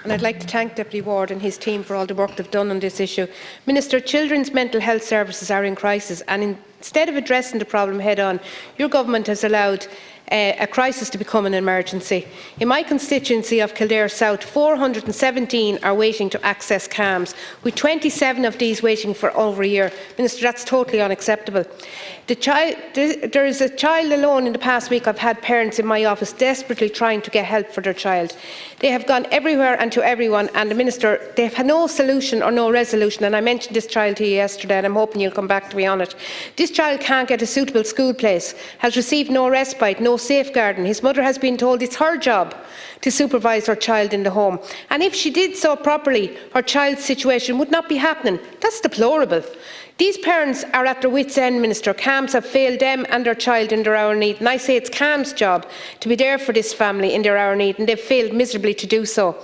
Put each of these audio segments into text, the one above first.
And I'd like to thank Deputy Ward and his team for all the work they've done on this issue. Minister, children's mental health services are in crisis, and instead of addressing the problem head-on, your government has allowed a crisis to become an emergency. In my constituency of Kildare South, 417 are waiting to access CAMHS, with 27 of these waiting for over a year. Minister, that's totally unacceptable. There is a child alone. In the past week, I've had parents in my office desperately trying to get help for their child. They have gone everywhere and to everyone, and the Minister, they have had no solution or no resolution, and I mentioned this child to you yesterday, and I'm hoping you'll come back to me on it. This child can't get a suitable school place, has received no respite, no safeguarding. His mother has been told it's her job to supervise her child in the home, and if she did so properly, her child's situation would not be happening. That's deplorable. These parents are at their wits' end, Minister. CAMHS have failed them and their child in their hour of need, and I say it's CAMHS' job to be there for this family in their hour of need, and they've failed miserably to do so.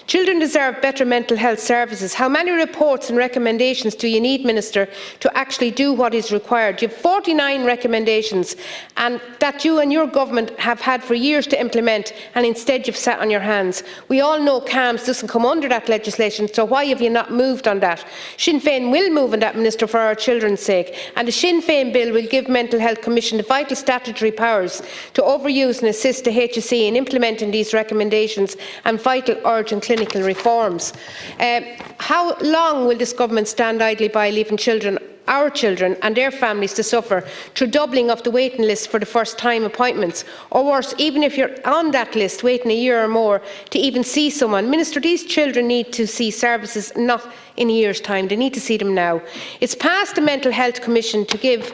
Children deserve better mental health services. How many reports and recommendations do you need, Minister, to actually do what is required? You have 49 recommendations and that you and your government have had for years to implement, and instead you've sat on your hands. We all know CAMHS doesn't come under that legislation, so why have you not moved on that? Sinn Féin will move on that, Minister, for our children's sake, and the Sinn Féin bill will give Mental Health Commission the vital statutory powers to overuse and assist the HSE in implementing these recommendations and vital urgent clinical reforms. How long will this government stand idly by, leaving our children and their families to suffer through doubling of the waiting list for the first-time appointments, or worse, even if you're on that list waiting a year or more to even see someone? Minister, these children need to see services not in a year's time, they need to see them now. It's past the Mental Health Commission to give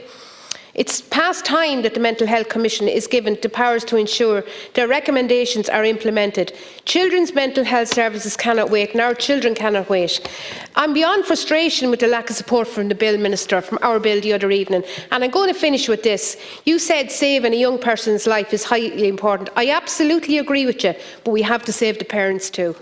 It's past time that the Mental Health Commission is given the powers to ensure their recommendations are implemented. Children's mental health services cannot wait, and our children cannot wait. I'm beyond frustration with the lack of support from the bill, Minister, from our bill the other evening, and I'm going to finish with this. You said saving a young person's life is highly important. I absolutely agree with you, but we have to save the parents too.